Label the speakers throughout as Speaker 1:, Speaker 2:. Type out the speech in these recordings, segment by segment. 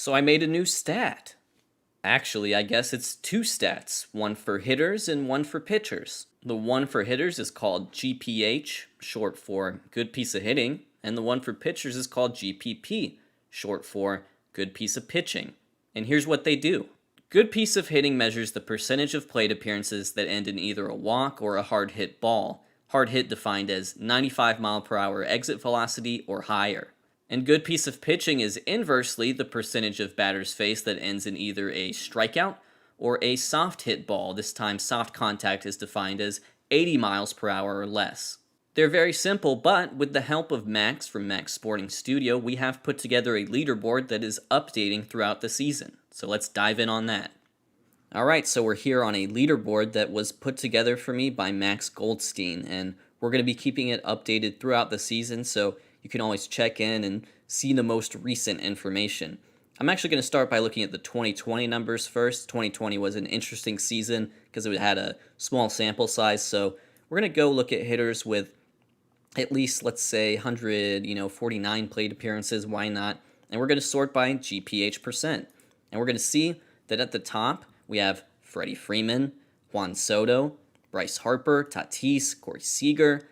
Speaker 1: So I made a new stat. Actually, I guess it's two stats, one for hitters and one for pitchers. The one for hitters is called GPH, short for good piece of hitting, and the one for pitchers is called GPP, short for good piece of pitching. And here's what they do. Good piece of hitting measures the percentage of plate appearances that end in either a walk or a hard hit ball. Hard hit defined as 95 mph exit velocity or higher. And good piece of pitching is inversely the percentage of batters faced that ends in either a strikeout or a soft hit ball. This time, soft contact is defined as 80 miles per hour or less. They're very simple, but with the help of Max from Max Sporting Studio, we have put together a leaderboard that is updating throughout the season. So let's dive in on that. Alright, so we're here on a leaderboard that was put together for me by Max Goldstein, and we're going to be keeping it updated throughout the season, so you can always check in and see the most recent information. I'm actually going to start by looking at the 2020 numbers first. 2020 was an interesting season because it had a small sample size, so we're going to go look at hitters with at least, let's say, 149 plate appearances, why not? And we're going to sort by GPH percent. And we're going to see that at the top, we have Freddie Freeman, Juan Soto, Bryce Harper, Tatis, Corey Seager.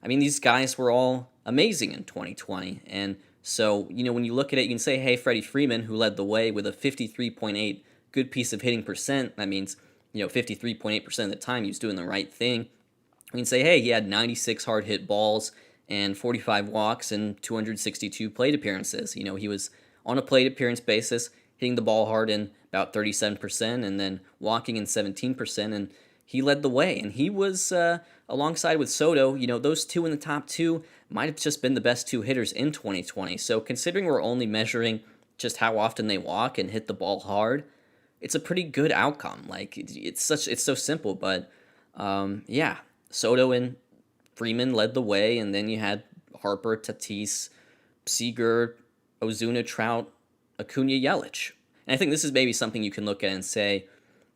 Speaker 1: I mean, these guys were all amazing in 2020. And so, when you look at it, you can say, hey, Freddie Freeman, who led the way with a 53.8 good piece of hitting percent, that means, 53.8% of the time he was doing the right thing. We can say, hey, he had 96 hard hit balls and 45 walks and 262 plate appearances. He was on a plate appearance basis, hitting the ball hard in about 37% and then walking in 17%, and he led the way. And he was alongside with Soto. Those two in the top two might have just been the best two hitters in 2020. So considering we're only measuring just how often they walk and hit the ball hard, it's a pretty good outcome. Like it's so simple, but yeah. Soto and Freeman led the way, and then you had Harper, Tatis, Seager, Ozuna, Trout, Acuna, Yelich. And I think this is maybe something you can look at and say,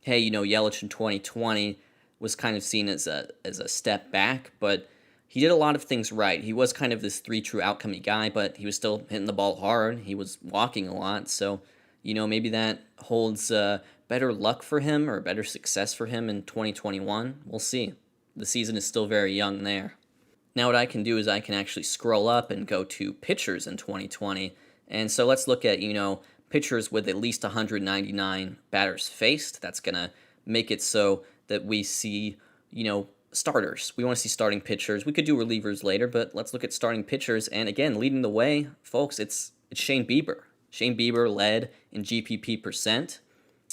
Speaker 1: hey, Yelich in 2020 was kind of seen as a step back, but he did a lot of things right. He was kind of this three true outcomey guy, but he was still hitting the ball hard. He was walking a lot, so maybe that holds better luck for him or better success for him in 2021. We'll see. The season is still very young there. Now what I can do is I can actually scroll up and go to pitchers in 2020. And so let's look at, pitchers with at least 199 batters faced. That's going to make it so that we see, starters. We want to see starting pitchers. We could do relievers later, but let's look at starting pitchers. And again, leading the way, folks, it's Shane Bieber. Shane Bieber led in GPP percent,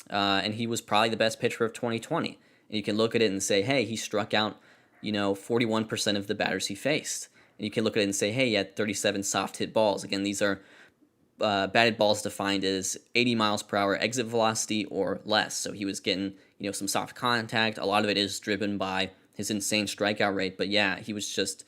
Speaker 1: and he was probably the best pitcher of 2020. And you can look at it and say, hey, he struck out, 41% of the batters he faced. And you can look at it and say, hey, he had 37 soft hit balls. Again, these are batted balls defined as 80 miles per hour exit velocity or less. So he was getting, some soft contact. A lot of it is driven by his insane strikeout rate. But yeah, he was just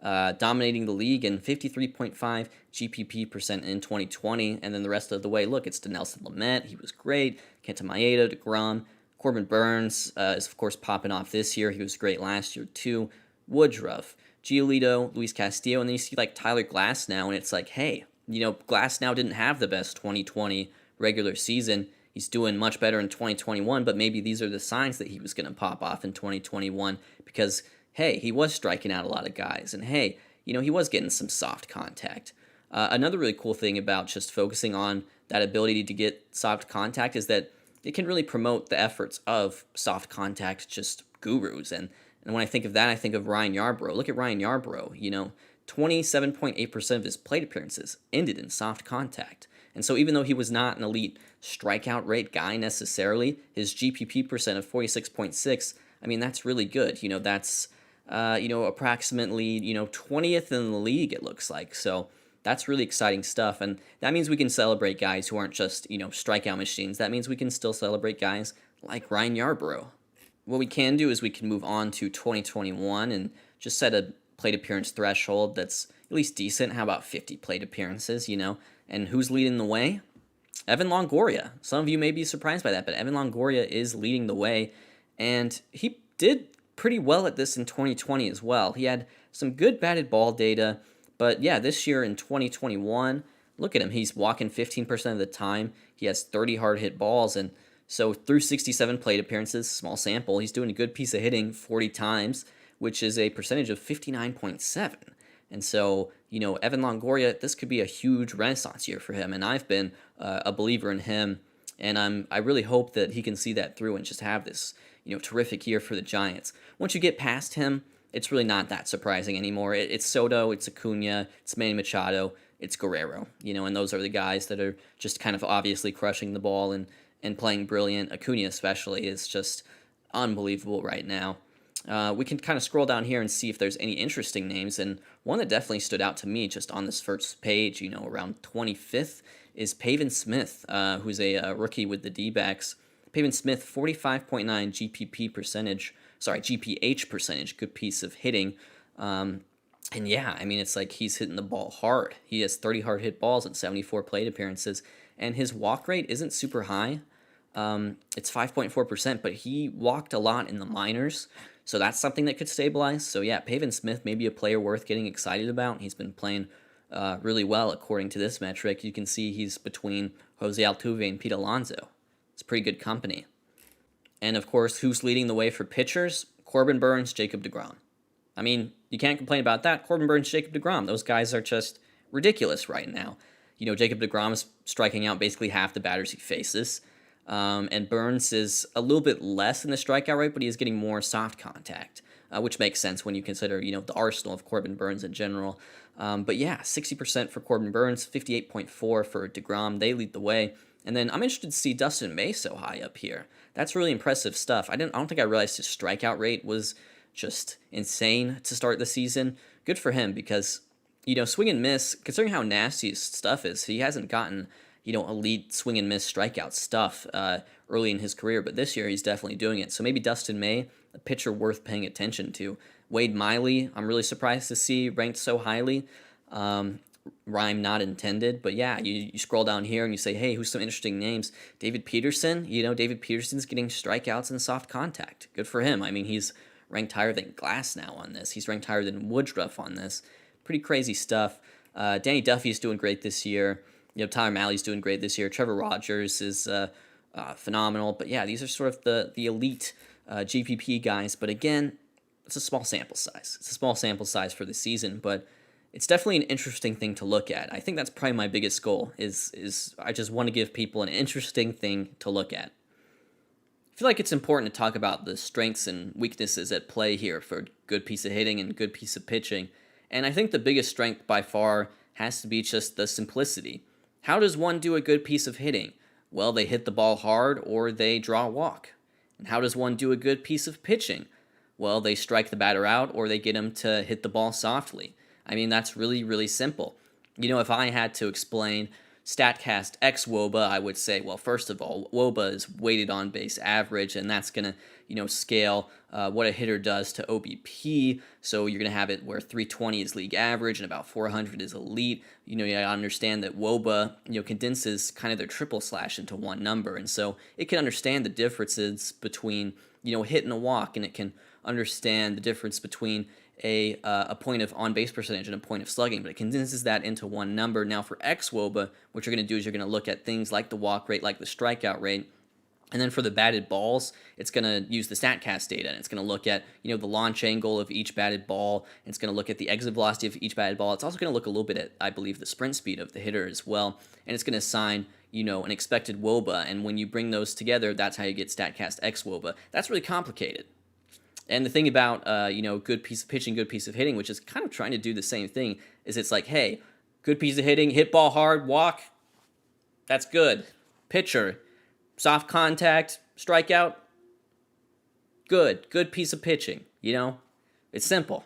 Speaker 1: dominating the league in 53.5 GPP percent in 2020. And then the rest of the way, look, it's Dinelson Lamet. He was great. Kenta Maeda, DeGrom. Corbin Burns is, of course, popping off this year. He was great last year, too. Woodruff, Giolito, Luis Castillo, and then you see, Tyler Glasnow, and it's like, hey, Glasnow didn't have the best 2020 regular season. He's doing much better in 2021, but maybe these are the signs that he was going to pop off in 2021 because, hey, he was striking out a lot of guys, and hey, he was getting some soft contact. Another really cool thing about just focusing on that ability to get soft contact is that it can really promote the efforts of soft contact just gurus. And when I think of that, I think of Ryan Yarbrough. Look at Ryan Yarbrough, 27.8% of his plate appearances ended in soft contact. And so even though he was not an elite strikeout rate guy necessarily, his GPP percent of 46.6, I mean, that's really good. That's, approximately, 20th in the league, it looks like. So that's really exciting stuff, and that means we can celebrate guys who aren't just, strikeout machines. That means we can still celebrate guys like Ryan Yarbrough. What we can do is we can move on to 2021 and just set a plate appearance threshold that's at least decent. How about 50 plate appearances, And who's leading the way? Evan Longoria. Some of you may be surprised by that, but Evan Longoria is leading the way, and he did pretty well at this in 2020 as well. He had some good batted ball data. But yeah, this year in 2021, look at him. He's walking 15% of the time. He has 30 hard hit balls, and so through 67 plate appearances, small sample, he's doing a good piece of hitting 40 times, which is a percentage of 59.7. And so, Evan Longoria, this could be a huge renaissance year for him, and I've been a believer in him, and I really hope that he can see that through and just have this, terrific year for the Giants. Once you get past him, it's really not that surprising anymore. It's Soto, it's Acuna, it's Manny Machado, it's Guerrero, and those are the guys that are just kind of obviously crushing the ball and playing brilliant. Acuna especially is just unbelievable right now. We can kind of scroll down here and see if there's any interesting names, and one that definitely stood out to me just on this first page, around 25th, is Pavin Smith, who's a rookie with the D-backs. Pavin Smith, 45.9 GPH percentage, good piece of hitting. And yeah, I mean, it's like he's hitting the ball hard. He has 30 hard hit balls and 74 plate appearances, and his walk rate isn't super high. It's 5.4%, but he walked a lot in the minors, so that's something that could stabilize. So yeah, Pavin Smith may be a player worth getting excited about. He's been playing really well according to this metric. You can see he's between Jose Altuve and Pete Alonso. It's pretty good company. And of course, who's leading the way for pitchers? Corbin Burnes, Jacob deGrom. I mean, you can't complain about that. Corbin Burnes, Jacob deGrom. Those guys are just ridiculous right now. Jacob deGrom is striking out basically half the batters he faces. And Burnes is a little bit less in the strikeout rate, but he is getting more soft contact, which makes sense when you consider, the arsenal of Corbin Burnes in general. But yeah, 60% for Corbin Burnes, 58.4 for deGrom. They lead the way. And then I'm interested to see Dustin May so high up here. That's really impressive stuff. I don't think I realized his strikeout rate was just insane to start the season. Good for him because, swing and miss, considering how nasty his stuff is, he hasn't gotten, elite swing and miss strikeout stuff early in his career, but this year he's definitely doing it. So maybe Dustin May, a pitcher worth paying attention to. Wade Miley, I'm really surprised to see ranked so highly. Rhyme not intended, but yeah, you scroll down here and you say, hey, who's some interesting names? David Peterson, David Peterson's getting strikeouts and soft contact. Good for him. I mean, he's ranked higher than Glass now on this. He's ranked higher than Woodruff on this. Pretty crazy stuff. Danny Duffy's doing great this year. Tyler Malley's doing great this year. Trevor Rogers is phenomenal. But yeah, these are sort of the elite GPP guys. But again, it's a small sample size. It's a small sample size for the season, but it's definitely an interesting thing to look at. I think that's probably my biggest goal is I just want to give people an interesting thing to look at. I feel like it's important to talk about the strengths and weaknesses at play here for a good piece of hitting and a good piece of pitching. And I think the biggest strength by far has to be just the simplicity. How does one do a good piece of hitting? Well, they hit the ball hard or they draw a walk. And how does one do a good piece of pitching? Well, they strike the batter out or they get him to hit the ball softly. I mean, that's really, really simple. If I had to explain StatCast X WOBA, I would say, well, first of all, WOBA is weighted on base average, and that's going to, scale what a hitter does to OBP. So you're going to have it where 320 is league average and about 400 is elite. You understand that WOBA, condenses kind of their triple slash into one number. And so it can understand the differences between, hitting a walk, and it can understand the difference between a point of on-base percentage and a point of slugging, but it condenses that into one number. Now for xWOBA, what you're going to do is you're going to look at things like the walk rate, like the strikeout rate, and then for the batted balls, it's going to use the StatCast data, and it's going to look at, the launch angle of each batted ball, and it's going to look at the exit velocity of each batted ball. It's also going to look a little bit at, I believe, the sprint speed of the hitter as well, and it's going to assign, an expected WOBA, and when you bring those together, that's how you get StatCast xWOBA. That's really complicated. And the thing about, good piece of pitching, good piece of hitting, which is kind of trying to do the same thing, is it's like, hey, good piece of hitting, hit ball hard, walk, that's good. Pitcher, soft contact, strikeout, good piece of pitching, It's simple.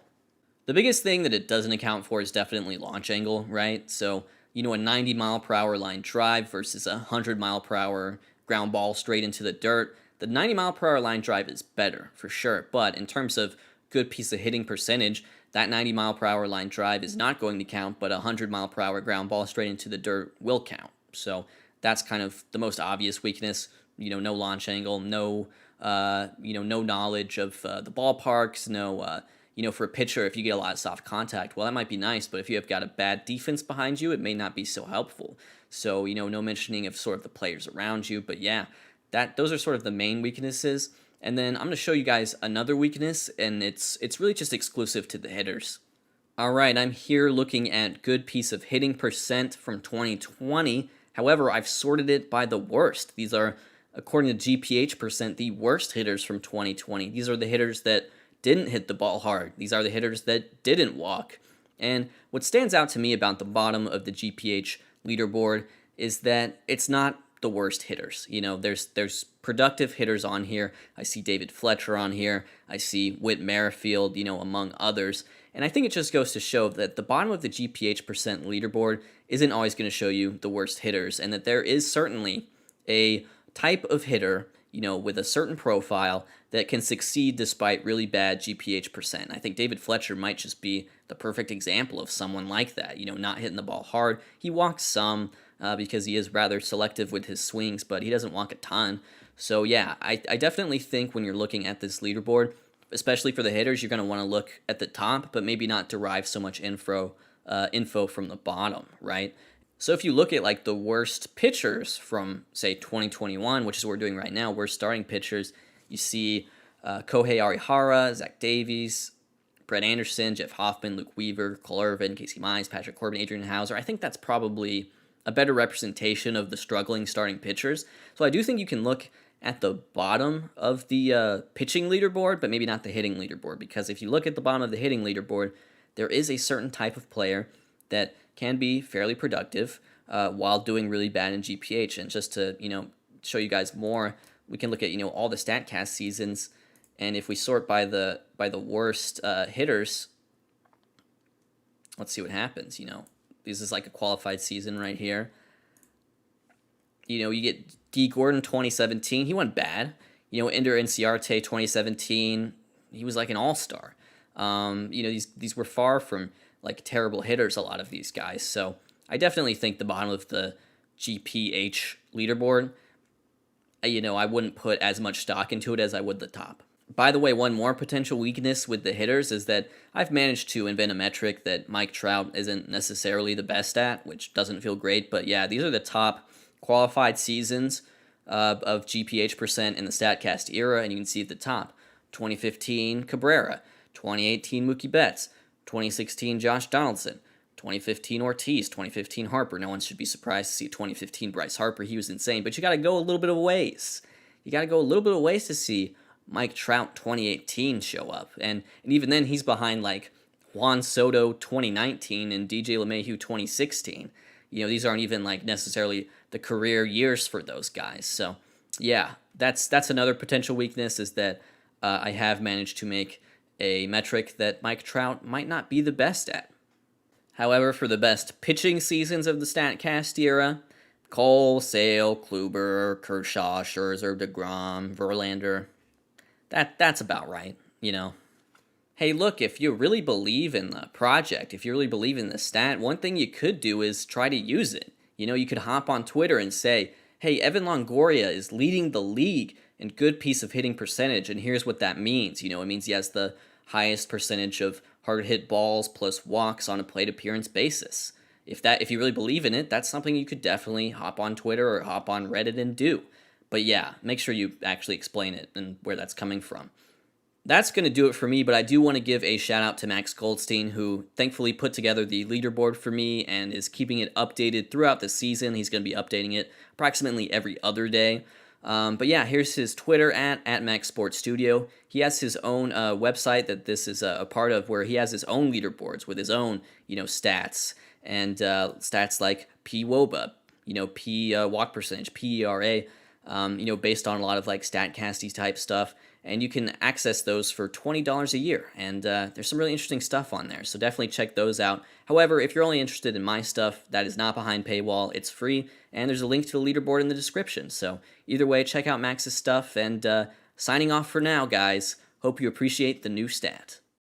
Speaker 1: The biggest thing that it doesn't account for is definitely launch angle, right? So, a 90-mile-per-hour line drive versus a 100-mile-per-hour ground ball straight into the dirt. The 90-mile-per-hour line drive is better, for sure, but in terms of good piece of hitting percentage, that 90-mile-per-hour line drive is not going to count, but a 100-mile-per-hour ground ball straight into the dirt will count. So that's kind of the most obvious weakness, no launch angle, no knowledge of the ballparks, for a pitcher, if you get a lot of soft contact, well, that might be nice, but if you have got a bad defense behind you, it may not be so helpful. So, no mentioning of sort of the players around you. But yeah, those are sort of the main weaknesses. And then I'm going to show you guys another weakness, and it's really just exclusive to the hitters. All right, I'm here looking at good piece of hitting percent from 2020. However, I've sorted it by the worst. These are, according to GPH percent, the worst hitters from 2020. These are the hitters that didn't hit the ball hard. These are the hitters that didn't walk. And what stands out to me about the bottom of the GPH leaderboard is that it's not the worst hitters. There's productive hitters on here. I see David Fletcher on here. I see Whit Merrifield, among others. And I think it just goes to show that the bottom of the GPH percent leaderboard isn't always going to show you the worst hitters, and that there is certainly a type of hitter, with a certain profile that can succeed despite really bad GPH percent. I think David Fletcher might just be the perfect example of someone like that, not hitting the ball hard. He walks some because he is rather selective with his swings, but he doesn't walk a ton. So yeah, I definitely think when you're looking at this leaderboard, especially for the hitters, you're going to want to look at the top, but maybe not derive so much info from the bottom, right? So if you look at like the worst pitchers from, say, 2021, which is what we're doing right now, worst starting pitchers, you see Kohei Arihara, Zach Davies, Brett Anderson, Jeff Hoffman, Luke Weaver, Cole Irvin, Casey Mize, Patrick Corbin, Adrian Hauser. I think that's probably a better representation of the struggling starting pitchers. So I do think you can look at the bottom of the pitching leaderboard, but maybe not the hitting leaderboard, because if you look at the bottom of the hitting leaderboard, there is a certain type of player that can be fairly productive while doing really bad in GPH. And just to show you guys more, we can look at all the StatCast seasons, and if we sort by the worst hitters, let's see what happens. This is like a qualified season right here. You get D. Gordon 2017. He went bad. Ender Inciarte 2017. He was like an all-star. These were far from like terrible hitters, a lot of these guys. So I definitely think the bottom of the GPH leaderboard, I wouldn't put as much stock into it as I would the top. By the way, one more potential weakness with the hitters is that I've managed to invent a metric that Mike Trout isn't necessarily the best at, which doesn't feel great. But yeah, these are the top qualified seasons of GPH percent in the StatCast era, and you can see at the top, 2015 Cabrera, 2018 Mookie Betts, 2016 Josh Donaldson, 2015 Ortiz, 2015 Harper. No one should be surprised to see 2015 Bryce Harper. He was insane, but you got to go a little bit of ways. You got to go a little bit of ways to see Mike Trout 2018 show up, and even then he's behind like Juan Soto 2019 and DJ LeMahieu 2016. These aren't even like necessarily the career years for those guys. So yeah, that's another potential weakness, is that I have managed to make a metric that Mike Trout might not be the best at. However, for the best pitching seasons of the StatCast era, Cole, Sale, Kluber, Kershaw, Scherzer, DeGrom, Verlander, that's about right, Hey, look, if you really believe in the project, if you really believe in the stat, one thing you could do is try to use it. You could hop on Twitter and say, hey, Evan Longoria is leading the league in good piece of hitting percentage, and here's what that means. It means he has the highest percentage of hard hit balls plus walks on a plate appearance basis. If you really believe in it, that's something you could definitely hop on Twitter or hop on Reddit and do. But yeah, make sure you actually explain it and where that's coming from. That's going to do it for me, but I do want to give a shout out to Max Goldstein, who thankfully put together the leaderboard for me and is keeping it updated throughout the season. He's going to be updating it approximately every other day. But yeah, here's his Twitter at Max Sports Studio. He has his own website that this is a part of, where he has his own leaderboards with his own, stats and stats like PWOBA, P walk percentage, PERA, based on a lot of like StatCasty type stuff. And you can access those for $20 a year. And there's some really interesting stuff on there, so definitely check those out. However, if you're only interested in my stuff, that is not behind paywall. It's free, and there's a link to the leaderboard in the description. So either way, check out Max's stuff, and signing off for now, guys. Hope you appreciate the new stat.